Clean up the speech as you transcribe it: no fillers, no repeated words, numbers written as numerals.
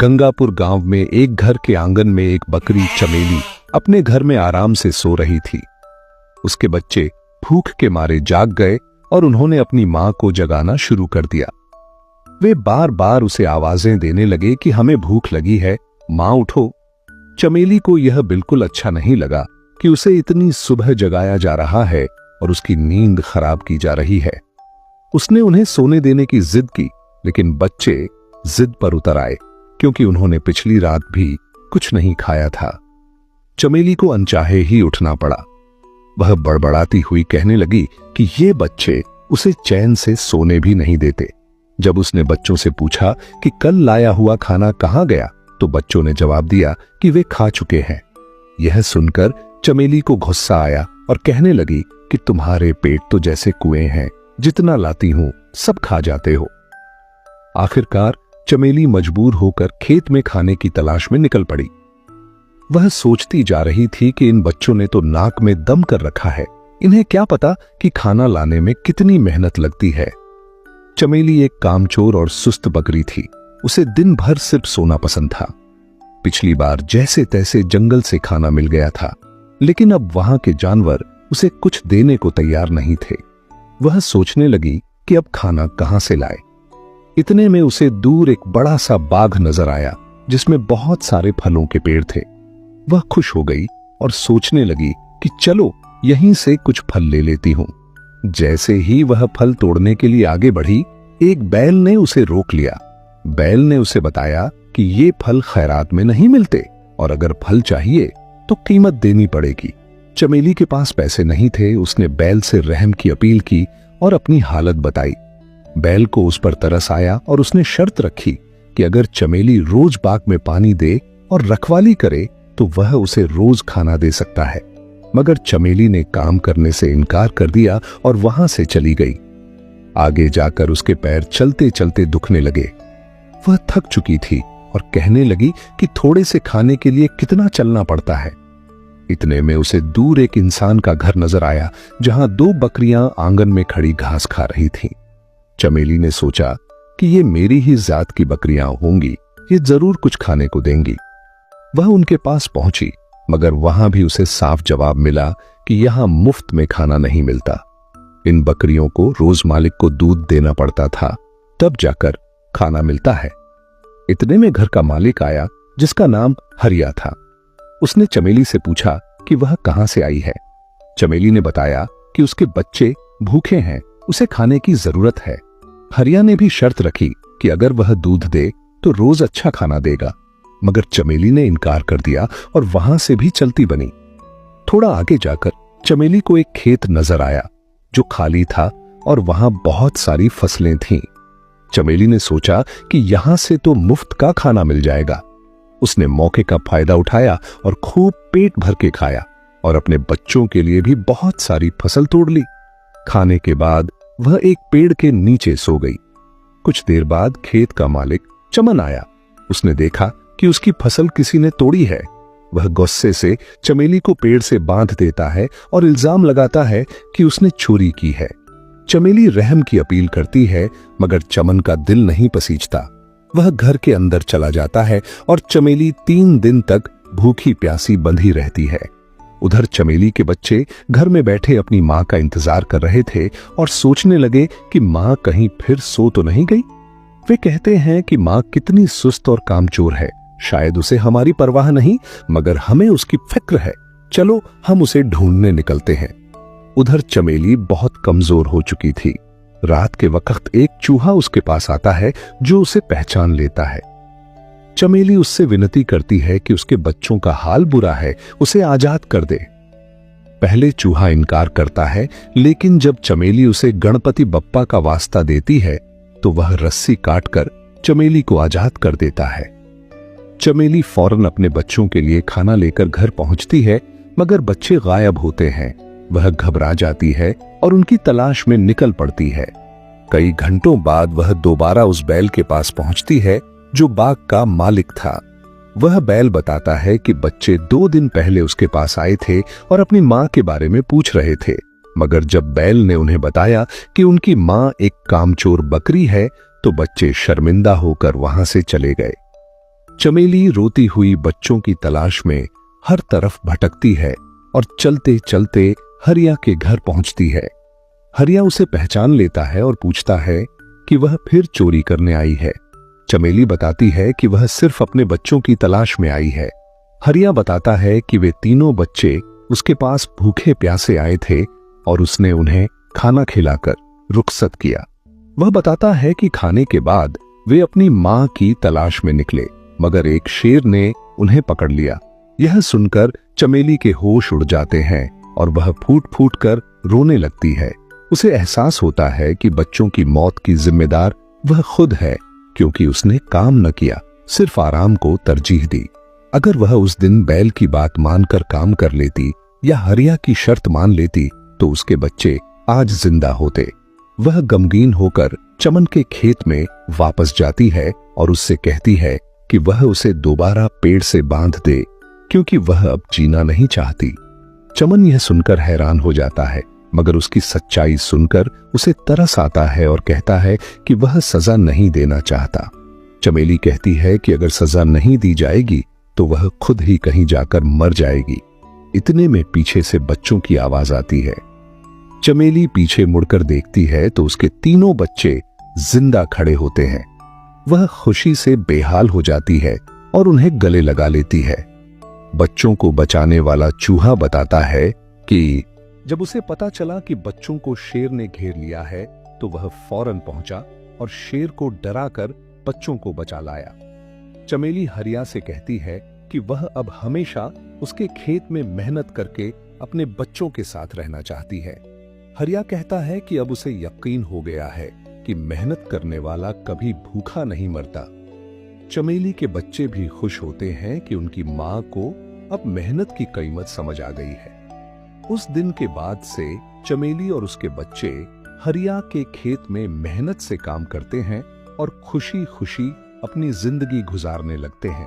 गंगापुर गांव में एक घर के आंगन में एक बकरी चमेली अपने घर में आराम से सो रही थी। उसके बच्चे भूख के मारे जाग गए और उन्होंने अपनी मां को जगाना शुरू कर दिया। वे बार बार उसे आवाजें देने लगे कि हमें भूख लगी है, मां उठो। चमेली को यह बिल्कुल अच्छा नहीं लगा कि उसे इतनी सुबह जगाया जा रहा है और उसकी नींद खराब की जा रही है। उसने उन्हें सोने देने की जिद की, लेकिन बच्चे जिद पर उतर आए क्योंकि उन्होंने पिछली रात भी कुछ नहीं खाया था। चमेली को अनचाहे ही उठना पड़ा। वह बड़बड़ाती हुई कहने लगी कि ये बच्चे उसे चैन से सोने भी नहीं देते। जब उसने बच्चों से पूछा कि कल लाया हुआ खाना कहां गया, तो बच्चों ने जवाब दिया कि वे खा चुके हैं। यह सुनकर चमेली को गुस्सा आया और कहने लगी कि तुम्हारे पेट तो जैसे कुएं हैं, जितना लाती हूं सब खा जाते हो। आखिरकार चमेली मजबूर होकर खेत में खाने की तलाश में निकल पड़ी। वह सोचती जा रही थी कि इन बच्चों ने तो नाक में दम कर रखा है, इन्हें क्या पता कि खाना लाने में कितनी मेहनत लगती है। चमेली एक कामचोर और सुस्त बकरी थी। उसे दिन भर सिर्फ सोना पसंद था। पिछली बार जैसे तैसे जंगल से खाना मिल गया था, लेकिन अब वहां के जानवर उसे कुछ देने को तैयार नहीं थे। वह सोचने लगी कि अब खाना कहां से लाए। इतने में उसे दूर एक बड़ा सा बाग नजर आया जिसमें बहुत सारे फलों के पेड़ थे। वह खुश हो गई और सोचने लगी कि चलो यहीं से कुछ फल ले लेती हूं। जैसे ही वह फल तोड़ने के लिए आगे बढ़ी, एक बैल ने उसे रोक लिया। बैल ने उसे बताया कि ये फल खैरात में नहीं मिलते और अगर फल चाहिए तो कीमत देनी पड़ेगी। चमेली के पास पैसे नहीं थे। उसने बैल से रहम की अपील की और अपनी हालत बताई। बैल को उस पर तरस आया और उसने शर्त रखी कि अगर चमेली रोज बाग में पानी दे और रखवाली करे तो वह उसे रोज खाना दे सकता है। मगर चमेली ने काम करने से इनकार कर दिया और वहां से चली गई। आगे जाकर उसके पैर चलते चलते दुखने लगे। वह थक चुकी थी और कहने लगी कि थोड़े से खाने के लिए कितना चलना पड़ता है। इतने में उसे दूर एक इंसान का घर नजर आया जहां दो बकरियां आंगन में खड़ी घास खा रही थीं। चमेली ने सोचा कि ये मेरी ही जात की बकरियां होंगी, ये जरूर कुछ खाने को देंगी। वह उनके पास पहुंची, मगर वहां भी उसे साफ जवाब मिला कि यहां मुफ्त में खाना नहीं मिलता। इन बकरियों को रोज मालिक को दूध देना पड़ता था, तब जाकर खाना मिलता है। इतने में घर का मालिक आया जिसका नाम हरिया था। उसने चमेली से पूछा कि वह कहां से आई है। चमेली ने बताया कि उसके बच्चे भूखे हैं, उसे खाने की जरूरत है। हरिया ने भी शर्त रखी कि अगर वह दूध दे तो रोज अच्छा खाना देगा, मगर चमेली ने इनकार कर दिया और वहां से भी चलती बनी। थोड़ा आगे जाकर चमेली को एक खेत नजर आया जो खाली था और वहां बहुत सारी फसलें थीं। चमेली ने सोचा कि यहां से तो मुफ्त का खाना मिल जाएगा। उसने मौके का फायदा उठाया और खूब पेट भर के खाया और अपने बच्चों के लिए भी बहुत सारी फसल तोड़ ली। खाने के बाद वह एक पेड़ के नीचे सो गई। कुछ देर बाद खेत का मालिक चमन आया। उसने देखा कि उसकी फसल किसी ने तोड़ी है। वह गुस्से से चमेली को पेड़ से बांध देता है और इल्जाम लगाता है कि उसने चोरी की है। चमेली रहम की अपील करती है, मगर चमन का दिल नहीं पसीजता। वह घर के अंदर चला जाता है और चमेली 3 दिन तक भूखी प्यासी बंधी रहती है। उधर चमेली के बच्चे घर में बैठे अपनी मां का इंतजार कर रहे थे और सोचने लगे कि मां कहीं फिर सो तो नहीं गई। वे कहते हैं कि मां कितनी सुस्त और कामचोर है, शायद उसे हमारी परवाह नहीं, मगर हमें उसकी फिक्र है। चलो हम उसे ढूंढने निकलते हैं। उधर चमेली बहुत कमजोर हो चुकी थी। रात के वक्त एक चूहा उसके पास आता है जो उसे पहचान लेता है। चमेली उससे विनती करती है कि उसके बच्चों का हाल बुरा है, उसे आजाद कर दे। पहले चूहा इनकार करता है, लेकिन जब चमेली उसे गणपति बप्पा का वास्ता देती है तो वह रस्सी काटकर चमेली को आजाद कर देता है। चमेली फौरन अपने बच्चों के लिए खाना लेकर घर पहुंचती है, मगर बच्चे गायब होते हैं। वह घबरा जाती है और उनकी तलाश में निकल पड़ती है। कई घंटों बाद वह दोबारा उस बैल के पास पहुंचती है जो बाग का मालिक था। वह बैल बताता है कि बच्चे 2 दिन पहले उसके पास आए थे और अपनी मां के बारे में पूछ रहे थे, मगर जब बैल ने उन्हें बताया कि उनकी मां एक कामचोर बकरी है तो बच्चे शर्मिंदा होकर वहां से चले गए। चमेली रोती हुई बच्चों की तलाश में हर तरफ भटकती है और चलते चलते हरिया के घर पहुंचती है। हरिया उसे पहचान लेता है और पूछता है कि वह फिर चोरी करने आई है। चमेली बताती है कि वह सिर्फ अपने बच्चों की तलाश में आई है। हरिया बताता है कि वे तीनों बच्चे उसके पास भूखे प्यासे आए थे और उसने उन्हें खाना खिलाकर रुखसत किया। वह बताता है कि खाने के बाद वे अपनी मां की तलाश में निकले, मगर एक शेर ने उन्हें पकड़ लिया। यह सुनकर चमेली के होश उड़ जाते हैं और वह फूट फूट कर रोने लगती है। उसे एहसास होता है कि बच्चों की मौत की जिम्मेदार वह खुद है, क्योंकि उसने काम न किया, सिर्फ आराम को तरजीह दी। अगर वह उस दिन बैल की बात मानकर काम कर लेती या हरिया की शर्त मान लेती तो उसके बच्चे आज जिंदा होते। वह गमगीन होकर चमन के खेत में वापस जाती है और उससे कहती है कि वह उसे दोबारा पेड़ से बांध दे, क्योंकि वह अब जीना नहीं चाहती। चमन यह सुनकर हैरान हो जाता है, मगर उसकी सच्चाई सुनकर उसे तरस आता है और कहता है कि वह सजा नहीं देना चाहता। चमेली कहती है कि अगर सजा नहीं दी जाएगी तो वह खुद ही कहीं जाकर मर जाएगी। इतने में पीछे से बच्चों की आवाज आती है। चमेली पीछे मुड़कर देखती है तो उसके तीनों बच्चे जिंदा खड़े होते हैं। वह खुशी से बेहाल हो जाती है और उन्हें गले लगा लेती है। बच्चों को बचाने वाला चूहा बताता है कि जब उसे पता चला कि बच्चों को शेर ने घेर लिया है तो वह फौरन पहुंचा और शेर को डराकर बच्चों को बचा लाया। चमेली हरिया से कहती है कि वह अब हमेशा उसके खेत में मेहनत करके अपने बच्चों के साथ रहना चाहती है। हरिया कहता है कि अब उसे यकीन हो गया है कि मेहनत करने वाला कभी भूखा नहीं मरता। चमेली के बच्चे भी खुश होते हैं कि उनकी मां को अब मेहनत की कीमत समझ आ गई है। उस दिन के बाद से चमेली और उसके बच्चे हरिया के खेत में मेहनत से काम करते हैं और खुशी खुशी अपनी जिंदगी गुजारने लगते हैं।